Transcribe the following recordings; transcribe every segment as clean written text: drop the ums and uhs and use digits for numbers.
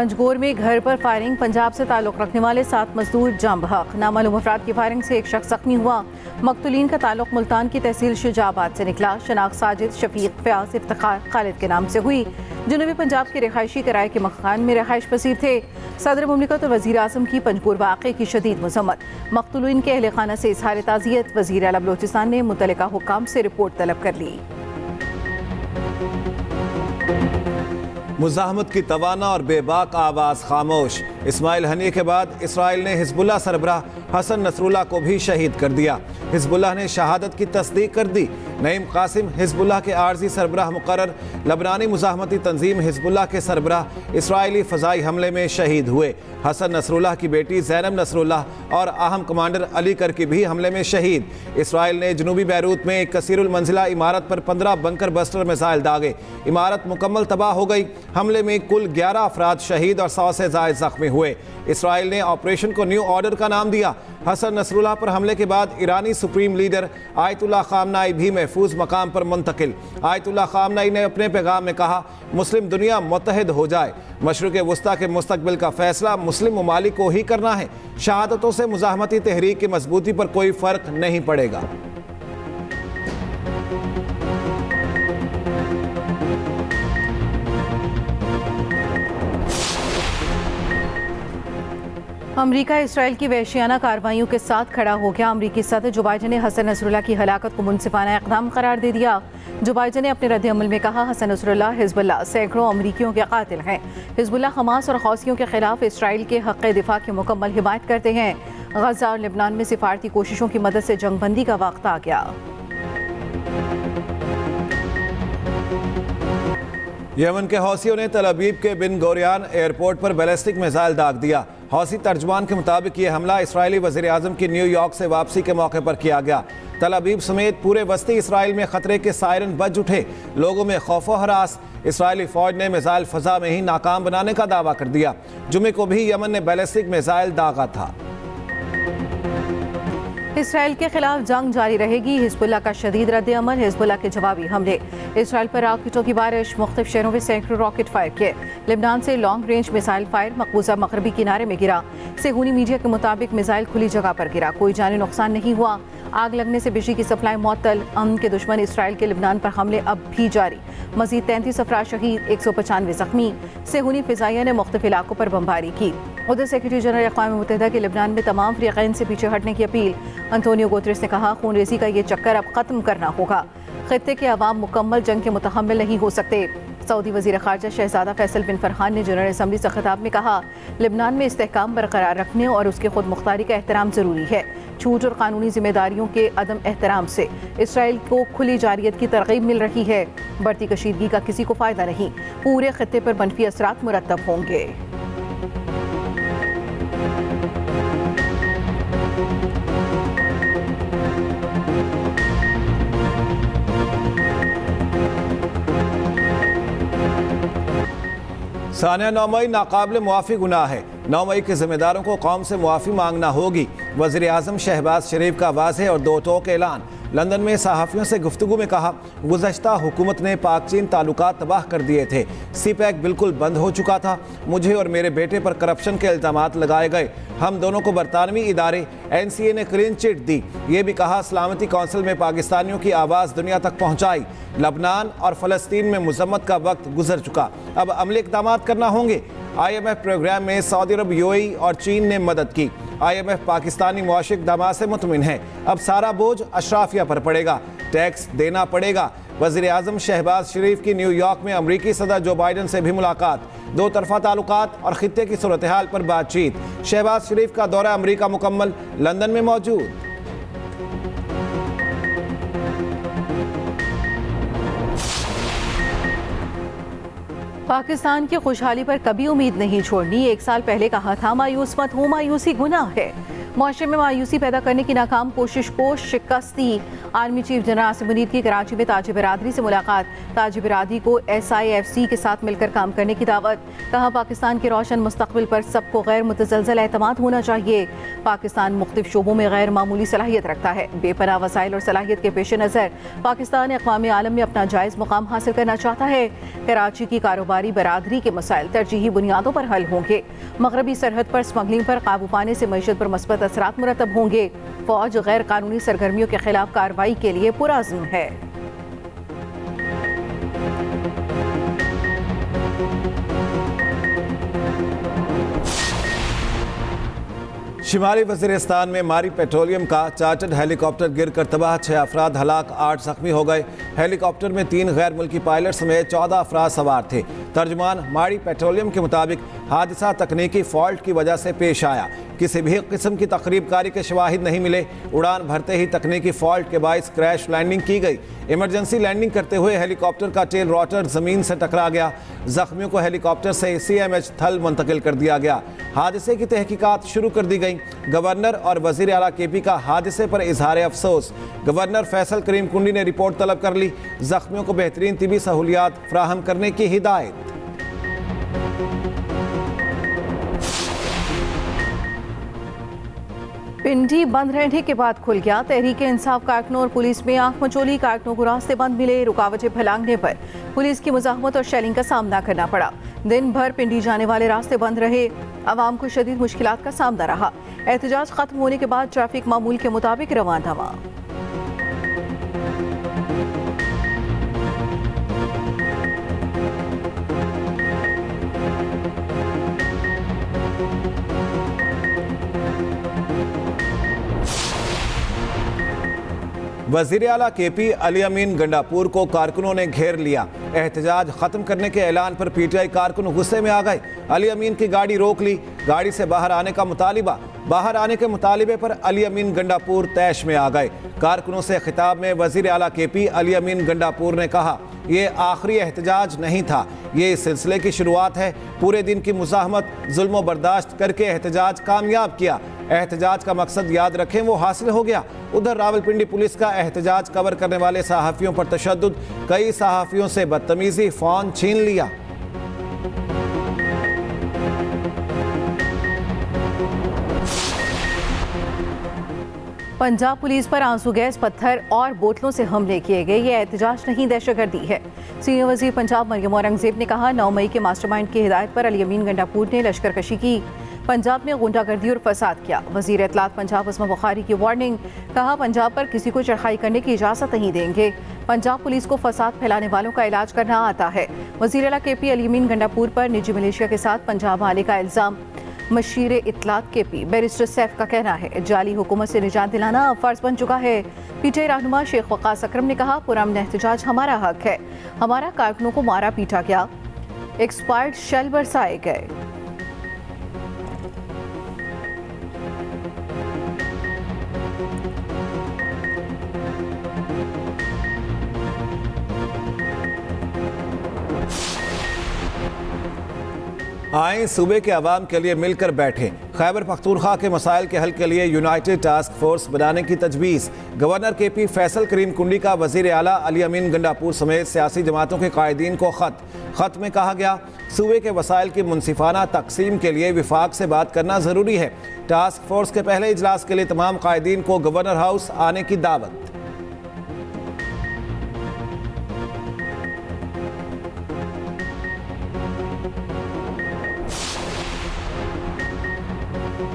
पंजगोर में घर पर फायरिंग, पंजाब से ताल्लुक रखने वाले 7 मजदूर जाम बहक। नामालूम अफराद की फायरिंग से एक शख्स जख्मी हुआ। मकतूलीन का ताल्लुक मुल्तान की तहसील शुजाबाद से निकला। शनाख्त साजिद, शफीक, फयाज, इफ्तिखार, खालिद के नाम से हुई। जनूबी पंजाब के रिहायशी किराए के मकान में रिहाइश पसीर थे। सदर मुमलिकत और वज़ीर आज़म की पंजगोर वाक़े की शदीद मज़म्मत। मकतूलीन के अहल खाना से इज़हार ताज़ियत। वज़ीर आला बलोचिस्तान ने मुतल्लिका हुक्काम से रिपोर्ट तलब कर ली। मुज़ाहमत की तवाना और बेबाक आवाज़ खामोश। इस्माइल हनिये के बाद इसराइल ने हिज़्बुल्लाह सरबराह हसन नसरुल्लाह को भी शहीद कर दिया। हिज़्बुल्लाह ने शहादत की तस्दीक कर दी। नईम कासिम हिज़्बुल्लाह के आर्जी सरबराह मुकर्रर, लबनानी मुज़ाहमती तंजीम हिज़्बुल्लाह के सरबराह इसराइली फ़ज़ाई हमले में शहीद हुए। हसन नसरुल्लाह की बेटी ज़ैनब नसरुल्लाह और अहम कमांडर अली करकी भी हमले में शहीद। इसराइल ने जनूबी बैरूत में एक कसीरुल मंजिला इमारत पर 15 बंकर बस्टर मिसाइल दागे। इमारत मुकम्मल तबाह हो गई। हमले में कुल 11 अफराद शहीद और 100 से ज़ायद ज़ख्मी हुए। इसराइल ने ऑपरेशन को न्यू ऑर्डर का नाम दिया। हसन नसरुल्लाह पर हमले के बाद ईरानी सुप्रीम लीडर आयतुल्लाह खामनाई भी महफूज मकाम पर मुंतकिल। आयतुल्लाह खामनाई ने अपने पैगाम में कहा, मुस्लिम दुनिया मुत्तहिद हो जाए। मशरिक़ वस्ता के मुस्तकबिल का फैसला मुस्लिम ममालिक को ही करना है। शहादतों से मुज़ाहमती तहरीक की मजबूती पर कोई फ़र्क नहीं पड़ेगा। अमरीका इसराइल की वहशियाना कार्रवाइयों के साथ खड़ा हो गया। अमरीकी सदर जो बाइडन ने हसन नसरुल्लाह की हलाकत को मुनसिफाना इक़दाम करार दे दिया। जो बाइडन ने अपने रद्द-ए-अमल में कहा, हसन नसरुल्लाह हिज़्बुल्लाह सैकड़ों अमरीकियों के कातिल हैं। हिज़्बुल्लाह हमास और हौसियों के खिलाफ इसराइल के हक़ दिफा की मुकम्मल हिमायत करते हैं। गज़ा और लेबनान में सिफारती कोशिशों की मदद से जंगबंदी का वक्त आ गया। यमन के हौसियों ने तल अबीब के बिन गोरियान एयरपोर्ट पर बैलिस्टिक मिसाइल दाग दिया। हौसी तर्जमान के मुताबिक ये हमला इसराइली वज़ीर आज़म की न्यूयॉर्क से वापसी के मौके पर किया गया। तल अबीब समेत पूरे वस्ती इसराइल में खतरे के सायरन बज उठे। लोगों में खौफ व हरास। इसराइली फ़ौज ने मिसाइल फ़ज़ा में ही नाकाम बनाने का दावा कर दिया। जुमे को भी यमन ने बैलिस्टिक मिसाइल दागा था। इसराइल के खिलाफ जंग जारी रहेगी। हिज़्बुल्लाह का शदीद रद्द-ए-अमल, हिज़्बुल्लाह के जवाबी हमले। इसराइल पर रॉकेटों की बारिश, मुख्तलिफ शहरों में सैकड़ों रॉकेट फायर किए। लेबनान से लॉन्ग रेंज मिसाइल फायर मकबूजा मगरबी किनारे में गिरा। सेहूनी मीडिया के मुताबिक मिसाइल खुली जगह पर गिरा। कोई जानी नुकसान नहीं हुआ। आग लगने से बिजली की सप्लाई मुअत्तल। अमन के दुश्मन इसराइल के लेबनान पर हमले अब भी जारी। मजीद 33 अफराद शहीद, 195 जख्मी। सेहूनी फ़िज़ाइया ने मुख्तलिफ इलाकों पर बमबारी की। उधर सेक्रेटरी जनरल अक़वाम मुत्तहिदा के लेबनान में तमाम फ़रीक़ैन से पीछे हटने की अपील। अंतोनियो गुतरेस ने कहा, खूनरेज़ी का ये चक्कर अब ख़त्म करना होगा। ख़ित्ते के अवाम मुकम्मल जंग के मुतहम्मिल नहीं हो सकते। सऊदी वज़ीर ख़ारजा शहज़ादा फैसल बिन फ़रहान ने जनरल असम्बली से खिताब में कहा, लेबनान में इस्तेहकाम बरकरार रखने और उसके खुद मुख्तारी का एहतराम ज़रूरी है। छूट और कानूनी जिम्मेदारियों के अदम एहतराम से इसराइल को खुली जारियत की तरगीब मिल रही है। बढ़ती कशीदगी का किसी को फ़ायदा नहीं। पूरे खित्ते पर मनफी असरात मुरतब होंगे। सानिया 9 मई नाकाबिल मुआफ़ी गुनाह है। 9 मई के ज़िम्मेदारों को कौम से मुआफ़ी मांगना होगी। वज़ीर आज़म शहबाज शरीफ का वाज़ेह और दो टोक ऐलान। लंदन में सहाफ़ियों से गुफ्तगू में कहा, गुज़श्ता हुकूमत ने पाक चीन ताल्लुकात तबाह कर दिए थे। सीपैक बिल्कुल बंद हो चुका था। मुझे और मेरे बेटे पर करप्शन के इल्ज़ामात लगाए गए। हम दोनों को बरतानवी इदारे NCA ने क्लीन चिट दी। ये भी कहा, सलामती कौंसिल में पाकिस्तानियों की आवाज़ दुनिया तक पहुँचाई। लबनान और फ़लस्तीन में मुज़म्मत का वक्त गुजर चुका, अब अमली इक़दाम करना होंगे। IMF प्रोग्राम में सऊदी अरब, UAE और चीन ने मदद की। IMF पाकिस्तानी मुआशिक इक़दामात से मुतमिन है। अब सारा बोझ अशराफिया पर पड़ेगा, टैक्स देना पड़ेगा। वज़ीर आज़म शहबाज शरीफ की न्यूयॉर्क में अमरीकी सदर जो बाइडन से भी मुलाकात। दो तरफ़ा ताल्लुकात और खित्ते की सूरत हाल पर बातचीत। शहबाज शरीफ का दौरा अमरीका मुकम्मल, लंदन में मौजूद। पाकिस्तान की खुशहाली पर कभी उम्मीद नहीं छोड़नी। 1 साल पहले कहा था, मायूस मत हो, मायूसी गुनाह है। मुआशरे में मायूसी पैदा करने की नाकाम कोशिश को शिकस्त दी। Army chief general Asim Munir की कराची में ताज बिरादरी से मुलाकात। ताज बिरादरी को SIFC के साथ मिलकर काम करने की दावत। कहा पाकिस्तान के रोशन मुस्तकबिल पर सबको गैर मुतज़लज़ल एतमाद होना चाहिए। पाकिस्तान मुख्तलिफ शोबों में गैर मामूली सलाहियत रखता है। बेपनाह वसाइल और सलाहियत के पेश नज़र पाकिस्तान अक़वामी आलम में अपना जायज़ मुकाम हासिल करना चाहता है। कराची की कारोबारी बरादरी के मसाइल तरजीही बुनियादों पर हल होंगे। मगरबी सरहद पर स्मगलिंग पर काबू पाने से मईशत पर मस्बत असरात मुरतब होंगे। फौज गैर कानूनी सरगर्मियों के खिलाफ कार्रवाई के लिए पुरअज़्म है। शिमाली वज़ीरिस्तान में मारी पेट्रोलियम का चार्टर्ड हेलीकॉप्टर गिरकर तबाह, 6 अफराद हलाक, 8 जख्मी हो गए। हेलीकॉप्टर में 3 गैर मुल्की पायलट समेत 14 अफराद सवार थे। तर्जमान मारी पेट्रोलियम के मुताबिक हादसा तकनीकी फॉल्ट की वजह से पेश आया। किसी भी किस्म की तकरीबकारी के शवाहिद नहीं मिले। उड़ान भरते ही तकनीकी फॉल्ट के बायस क्रैश लैंडिंग की गई। इमरजेंसी लैंडिंग करते हुए हेलीकॉप्टर का टेल रोटर जमीन से टकरा गया। जख्मियों को हेलीकॉप्टर से CMH थल मुंतकिल कर दिया गया। हादसे की तहकीकात शुरू कर दी गई। गवर्नर और वजीर आला KP का हादसे पर इजहार अफसोस। गवर्नर फैसल करीम कुंडी ने रिपोर्ट तलब कर ली। जख्मियों को बेहतरीन तिबी सहूलियात फराहम करने की हिदायत। पिंडी बंद रहने के बाद खुल गया। तहरीक इंसाफ कारकुनों और पुलिस में आंख मचोली। कारकुनों को रास्ते बंद मिले। रुकावटें फैलाने पर पुलिस की मुजाहमत और शेलिंग का सामना करना पड़ा। दिन भर पिंडी जाने वाले रास्ते बंद रहे। आवाम को शदीद मुश्किलात का सामना रहा। एहतजाज खत्म होने के बाद ट्रैफिक मामूल के मुताबिक रवाना हुआ। वज़ीर आला KP अली अमीन गंडापुर को कारकुनों ने घेर लिया। एहतजाज खत्म करने के ऐलान पर PTI कारकुन गुस्से में आ गए। अली अमीन की गाड़ी रोक ली। गाड़ी से बाहर आने का मुतालिबा। बाहर आने के मुतालिबे पर अली अमीन गंडापुर तैश में आ गए। कारकुनों से खिताब में वज़ीर आला KP अली अमीन गंडापुर ने कहा, ये आखिरी एहतजाज नहीं था, ये इस सिलसिले की शुरुआत है। पूरे दिन की मुज़ाहमत जुल्म बर्दाश्त करके एहतजाज कामयाब किया। एहतजाज का मकसद याद रखें वो हासिल हो गया। उधर रावलपिंडी पुलिस का एहतजाज कवर करने वाले सहाफ़ियों पर तशद्दुद। कई सहाफ़ियों से बदतमीजी, फ़ोन छीन लिया। पंजाब पुलिस पर आंसू गैस, पत्थर और बोतलों से हमले किए गए। ये एहतजाज नहीं, दहशतगर्दी है। सीनियर वजीर पंजाब मरियम औरंगजेब ने कहा, 9 मई के मास्टरमाइंड की हिदायत पर अली अमीन गंडापुर ने लश्करकशी की। पंजाब में गुंडागर्दी और फसाद किया। वजीर इत्तलात पंजाब उस्मा बुखारी की वार्निंग। कहा, पंजाब पर किसी को चढ़ाई करने की इजाज़त नहीं देंगे। पंजाब पुलिस को फसाद फैलाने वालों का इलाज करना आता है। वजीर आला KP अली अमीन गंडापुर पर निजी मलेशिया के साथ पंजाब आने का इल्ज़ाम। मशीर इत्तलात KP बैरिस्टर सैफ का कहना है, जाली हुकूमत से निजात दिलाना अब फर्ज बन चुका है। PTI रहनुमा शेख वक़ास अकरम ने कहा, पुरअमन एहतजाज हमारा हक है। हमारा कारकुनों को मारा पीटा गया, एक्सपायर्ड शेल बरसाए गए। आए सूबे के अवाम के लिए मिलकर बैठे। खैबर पख्तूनख्वा के मसाइल के हल के लिए यूनाइटेड टास्क फोर्स बनाने की तजवीज़। गवर्नर KP फैसल करीम कुंडी का वज़ीर आला अली अमीन गंडापुर समेत सियासी जमातों के कायदीन को खत में कहा गया, सूबे के वसाइल की मुनसिफाना तकसीम के लिए विफाक से बात करना ज़रूरी है। टास्क फोर्स के पहले इजलास के लिए तमाम कायदीन को गवर्नर हाउस आने की दावत।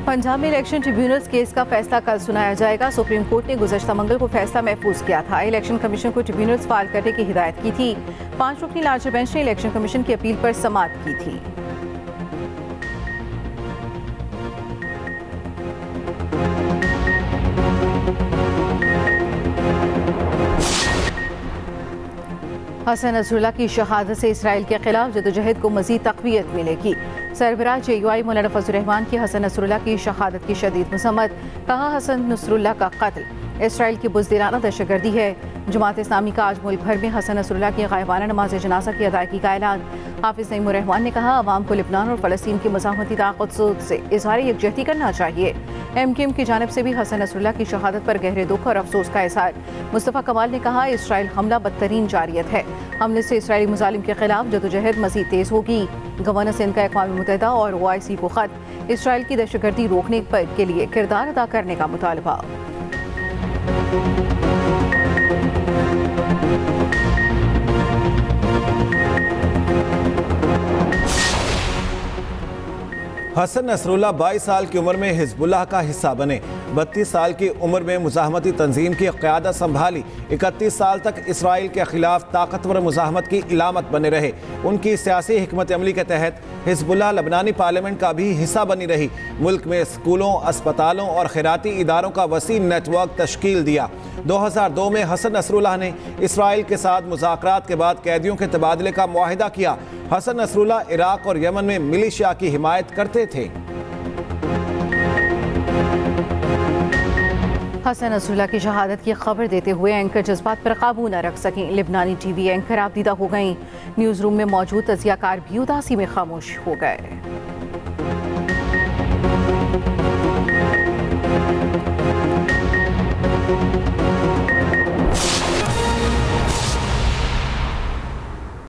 पंजाब में इलेक्शन ट्रिब्यूनल्स केस का फैसला कल सुनाया जाएगा। सुप्रीम कोर्ट ने गुज़श्ता मंगल को फैसला महफूज किया था। इलेक्शन कमीशन को ट्रिब्यूनल्स फाइल करने की हिदायत की थी। 5 रुकनी लार्जर बेंच ने इलेक्शन कमीशन की अपील पर समाअत की थी। हसन नसरुल्लाह की शहादत से इसराइल के खिलाफ जदोजहद को मज़ीद तक़वियत मिलेगी। सरबराह JUI मौलाना फजलुर रहमान की हसन नसरुल्लाह की शहादत की शदीद मज़म्मत। कहा, हसन नसरुल्लाह का कत्ल इसराइल की बुज़दिलाना दहशतगर्दी है। जमात इस्लामी का आज मुल्क भर में हसन नसरुल्लाह की गायबाना नमाज जनाजा की अदायगी का ऐलान। हाफिज नईमुर रहमान ने कहा, अवाम को लिबनान और फ़लस्तीन की मज़ाहमती ताक़त से इज़हार यकजहती करना चाहिए। MKM की जानिब से भी हसन नसरुल्लाह की शहादत पर गहरे दुख और अफसोस का इज़हार। मुस्तफ़ा कमाल ने कहा, इसराइल हमला बदतरीन जारियत है। हमले से इसराइली मुजालिम के खिलाफ जदोजहद मज़ीद तेज़ होगी। गवर्नर सिंध का अक़वाम मुत्तहिदा और OIC को ख़त, इसराइल की दहशतगर्दी रोकने के लिए किरदार अदा करने का मुतालबा। हसन नसरुल्लाह 22 साल की उम्र में हिजबुल्लाह का हिस्सा बने। 32 साल की उम्र में मुजाहमती तंजीम की क़यादत संभाली। 31 साल तक इसराइल के खिलाफ ताकतवर मुजाहमत की इलामत बने रहे। उनकी सियासी हिकमत अमली के तहत हिजबुल्लाह लबनानी पार्लियामेंट का भी हिस्सा बनी रही। मुल्क में स्कूलों, अस्पतालों और खैराती इदारों का वसी नेटवर्क तश्कील दिया। 2002 में हसन नसरुल्लाह ने इसराइल के साथ मुज़ाकरात के बाद कैदियों के तबादले का मुआहिदा किया। हसन नसरुल्लाह इराक और यमन में मिलिशिया की हिमायत करते थे। हसन नसरुल्लाह की शहादत की खबर देते हुए एंकर जज्बात पर काबू न रख सकें। लिबनानी TV एंकर आबदीदा हो गईं। न्यूज़ रूम में मौजूद तजियाकार भी उदासी में खामोश हो गए।